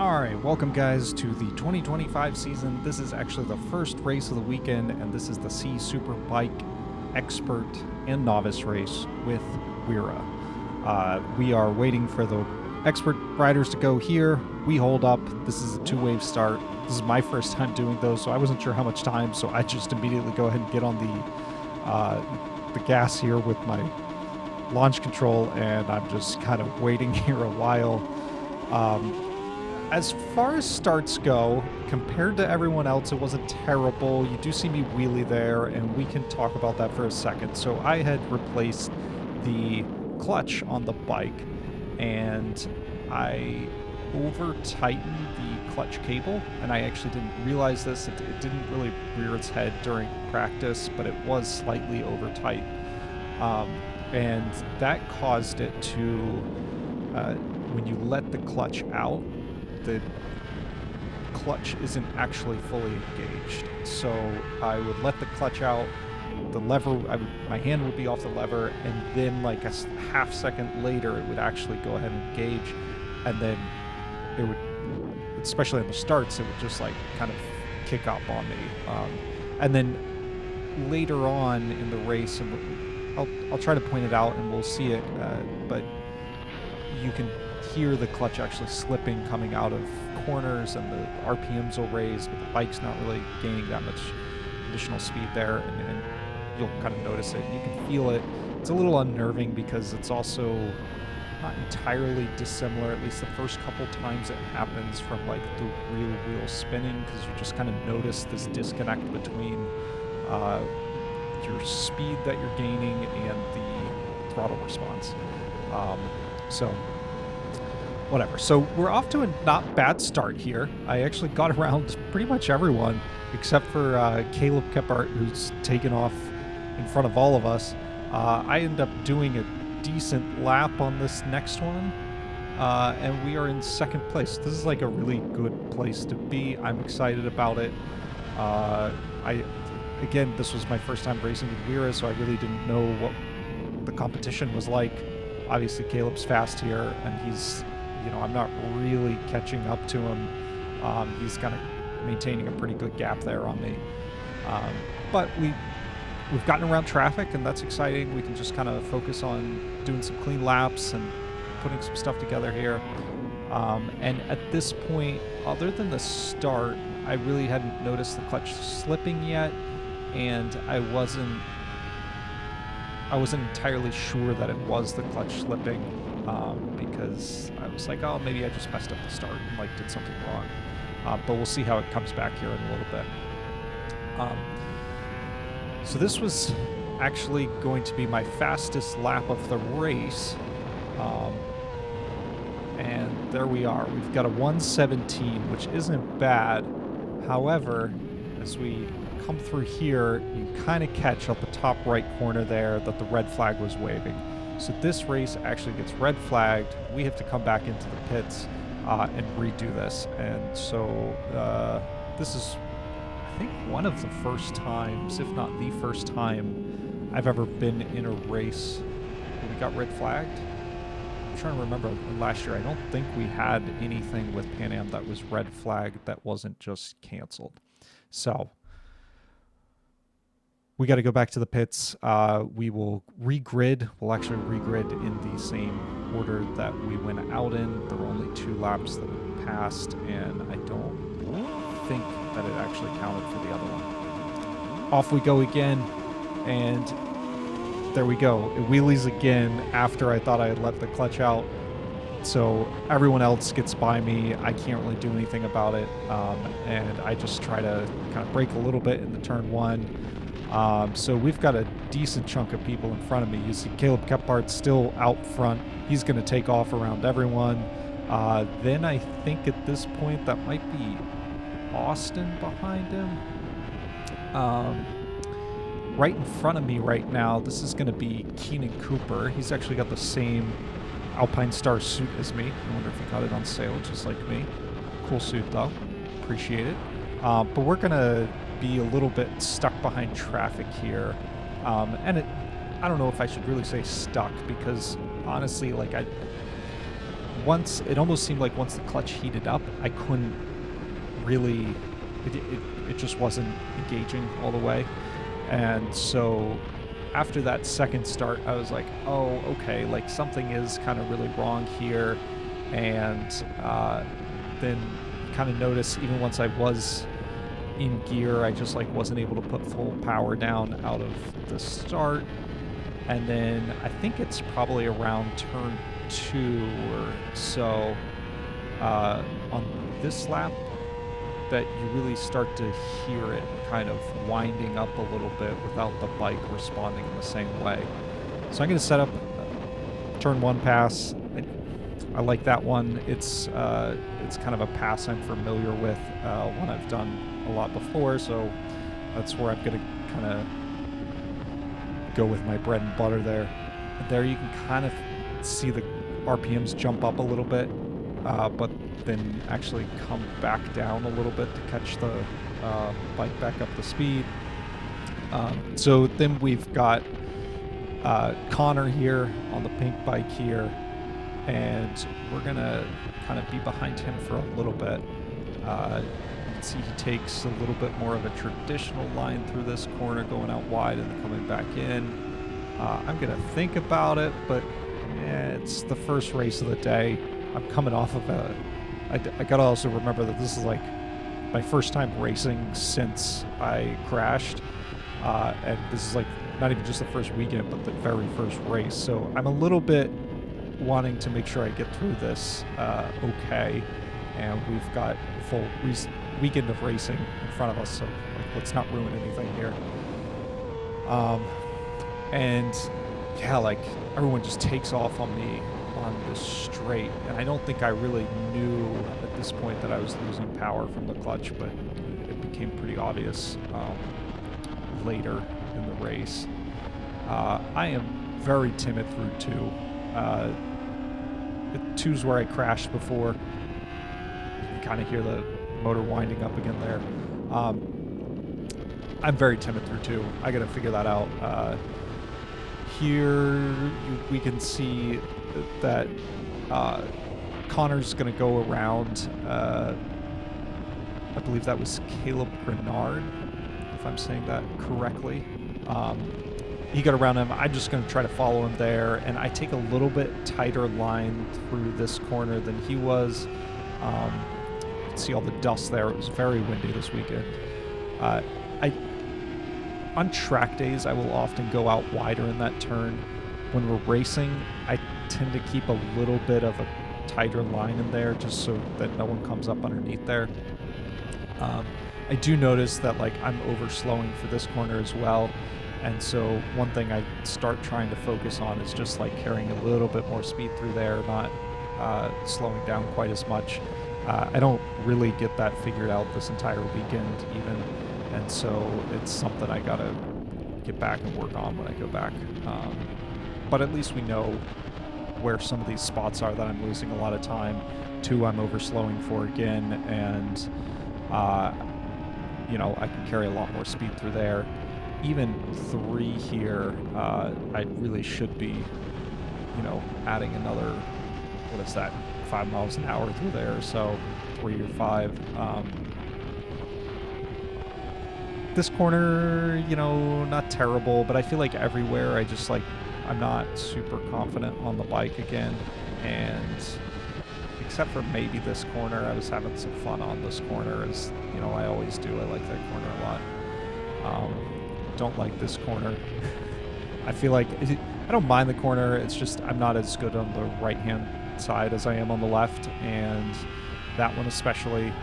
Alright, welcome guys to the 2025 season. This is actually the first race of the weekend, and this is the C Superbike Expert and Novice race with WERA. We are waiting for the expert riders to go here. We hold up. This is a two-wave start. This is my first time doing those, so I wasn't sure how much time, so I just immediately go ahead and get on the gas here with my launch control, and I'm just kind of waiting here a while. As far as starts go, compared to everyone else, it wasn't terrible. You do see me wheelie there, and we can talk about that for a second. So I had replaced the clutch on the bike, and I over-tightened the clutch cable, and I actually didn't realize this. It didn't really rear its head during practice, but it was slightly over-tight. And that caused it to, when you let the clutch out, the clutch isn't actually fully engaged. So I would let the clutch out, the lever, my hand would be off the lever, and then like a half second later it would actually go ahead and engage, and then it would, especially in the starts, it would just like kind of kick up on me. And then later on in the race, and I'll try to point it out and we'll see it, but you can hear the clutch actually slipping coming out of corners, and the RPMs will raise, but the bike's not really gaining that much additional speed there, and you'll kind of notice it. You can feel it. It's a little unnerving because it's also not entirely dissimilar, at least the first couple times it happens, from like the real wheel spinning, because you just kind of notice this disconnect between your speed that you're gaining and the throttle response. So whatever. So we're off to a not bad start here. I actually got around pretty much everyone except for Caleb Kephart, who's taken off in front of all of us. I end up doing a decent lap on this next one, and we are in second place. This is like a really good place to be. I'm excited about it. Again, this was my first time racing with WERA, so I really didn't know what the competition was like. Obviously, Caleb's fast here, and he's, I'm not really catching up to him. He's kind of maintaining a pretty good gap there on me. But we've gotten around traffic, and that's exciting. We can just kind of focus on doing some clean laps and putting some stuff together here. And at this point, other than the start, I really hadn't noticed the clutch slipping yet, and I wasn't entirely sure that it was the clutch slipping, because I was like, oh, maybe I just messed up the start and like did something wrong. But we'll see how it comes back here in a little bit. So this was actually going to be my fastest lap of the race. And there we are. We've got a 1:17, which isn't bad. However, as we come through here, you kind of catch up the top right corner there that the red flag was waving. So this race actually gets red flagged. We have to come back into the pits and redo this. And so this is, I think, one of the first times, if not the first time, I've ever been in a race where we got red flagged. I'm trying to remember last year. I don't think we had anything with Pan Am that was red flagged that wasn't just canceled. So we got to go back to the pits. We will regrid. We'll actually regrid in the same order that we went out in. There were only 2 laps that we passed, and I don't think that it actually counted for the other one. Off we go again, and there we go. It wheelies again after I thought I had let the clutch out. So everyone else gets by me. I can't really do anything about it, and I just try to kind of brake a little bit in the turn 1. So we've got a decent chunk of people in front of me. You see Caleb Kephart still out front. He's going to take off around everyone. Then I think at this point that might be Austin behind him. Right in front of me right now, this is going to be Keenan Cooper. He's actually got the same Alpine Star suit as me. I wonder if he got it on sale just like me. Cool suit though. Appreciate it. But we're going to be a little bit stuck behind traffic here, and I don't know if I should really say stuck, because honestly, like once, it almost seemed like once the clutch heated up, I couldn't really, it just wasn't engaging all the way. And so after that second start, I was like, oh, okay, like something is kind of really wrong here. And then kind of noticed, even once I was in gear, I just like wasn't able to put full power down out of the start. And then I think it's probably around turn 2 or so on this lap that you really start to hear it kind of winding up a little bit without the bike responding in the same way. So I'm going to set up turn 1 pass. I like that one. It's kind of a pass I'm familiar with, one I've done a lot before, so that's where I'm going to kind of go with my bread and butter there. There you can kind of see the RPMs jump up a little bit, but then actually come back down a little bit to catch the bike back up to speed. So then we've got Connor here on the pink bike here, and we're gonna kind of be behind him for a little bit. You can see he takes a little bit more of a traditional line through this corner, going out wide and then coming back in. I'm gonna think about it, but it's the first race of the day. I'm coming off of I gotta also remember that this is like my first time racing since I crashed, and this is like not even just the first weekend, but the very first race. So I'm a little bit wanting to make sure I get through this okay, and we've got a full weekend of racing in front of us, so like, let's not ruin anything here. And yeah, like everyone just takes off on me on this straight, and I don't think I really knew at this point that I was losing power from the clutch, but it became pretty obvious later in the race. I am very timid through 2. 2's where I crashed before. You can kind of hear the motor winding up again there. I'm very timid through 2. I gotta figure that out. Here we can see that Connor's gonna go around, I believe that was Caleb Grenard, if I'm saying that correctly. He got around him. I'm just going to try to follow him there, and I take a little bit tighter line through this corner than he was. You can see all the dust there. It was very windy this weekend. On track days, I will often go out wider in that turn. When we're racing, I tend to keep a little bit of a tighter line in there just so that no one comes up underneath there. I do notice that like I'm overslowing for this corner as well. And so one thing I start trying to focus on is just like carrying a little bit more speed through there, not slowing down quite as much. I don't really get that figured out this entire weekend even, and so it's something I gotta get back and work on when I go back. But at least we know where some of these spots are that I'm losing a lot of time. 2 I'm overslowing for again, and you know, I can carry a lot more speed through there. Even 3 here, I really should be, you know, adding another, what is that, 5 miles an hour through there, so 3 or 5. This corner, you know, not terrible, but I feel like everywhere I just like, I'm not super confident on the bike again, and except for maybe this corner, I was having some fun on this corner, as, you know, I always do. I like that corner a lot. Don't like this corner. I feel like I don't mind the corner. It's just I'm not as good on the right-hand side as I am on the left, and that one especially.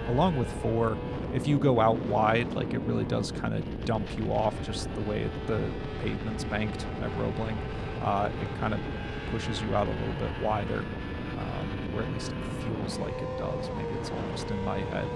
Along with 4, if you go out wide, like it really does kind of dump you off just the way the pavement's banked at Roebling. It kind of pushes you out a little bit wider, or at least it feels like it does. Maybe it's almost in my head.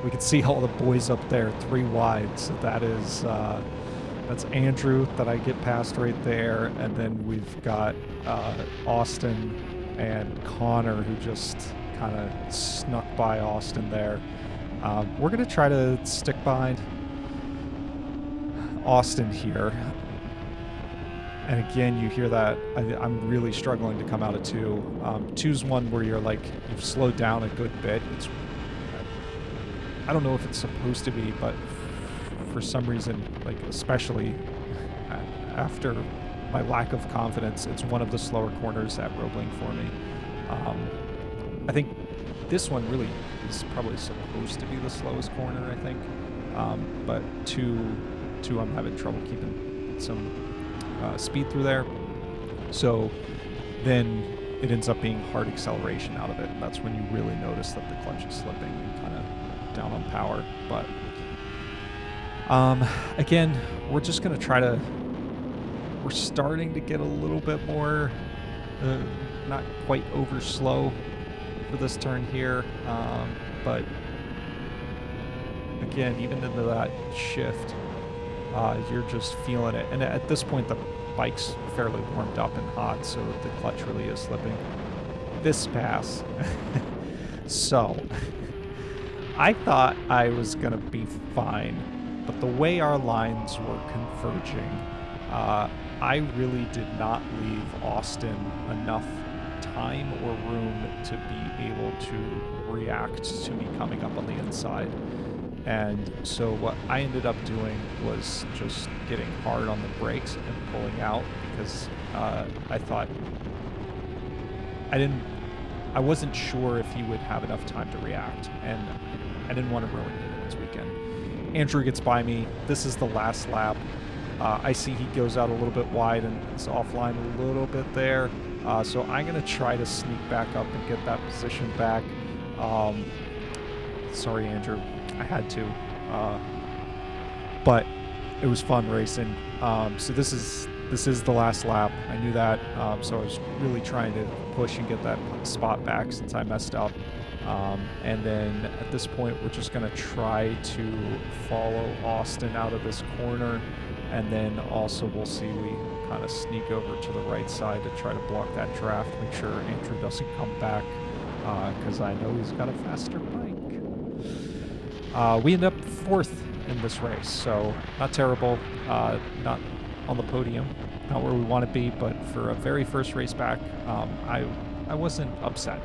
We can see all the boys up there, 3 wide. So that is, that's Andrew that I get past right there. And then we've got Austin and Connor, who just kind of snuck by Austin there. We're going to try to stick behind Austin here. And again, you hear that. I'm really struggling to come out of 2. 2's one where you're like, you've slowed down a good bit. I don't know if it's supposed to be, but for some reason, like especially after my lack of confidence, it's one of the slower corners at Roebling for me. I think this one really is probably supposed to be the slowest corner, I think. But 2, I'm having trouble keeping some speed through there. So then it ends up being hard acceleration out of it. And that's when you really notice that the clutch is slipping and kind of down on power. But again, we're just going to try to, we're starting to get a little bit more, not quite over slow for this turn here. But again, even into that shift, you're just feeling it. And at this point, the bike's fairly warmed up and hot, so the clutch really is slipping. This pass. So, I thought I was going to be fine, but the way our lines were converging, I really did not leave Austin enough time or room to be able to react to me coming up on the inside. And so what I ended up doing was just getting hard on the brakes and pulling out, because I thought I wasn't sure if he would have enough time to react, and I didn't want to ruin this weekend. Andrew gets by me. This is the last lap. I see he goes out a little bit wide and is offline a little bit there. So I'm going to try to sneak back up and get that position back. Sorry, Andrew. I had to. But it was fun racing. So this is the last lap. I knew that. So I was really trying to push and get that spot back since I messed up. And then at this point, we're just going to try to follow Austin out of this corner. And then also we'll see we kind of sneak over to the right side to try to block that draft, make sure Andrew doesn't come back, because I know he's got a faster bike. We end up 4th in this race, so not terrible, not on the podium, not where we want to be, but for a very first race back, I wasn't upset.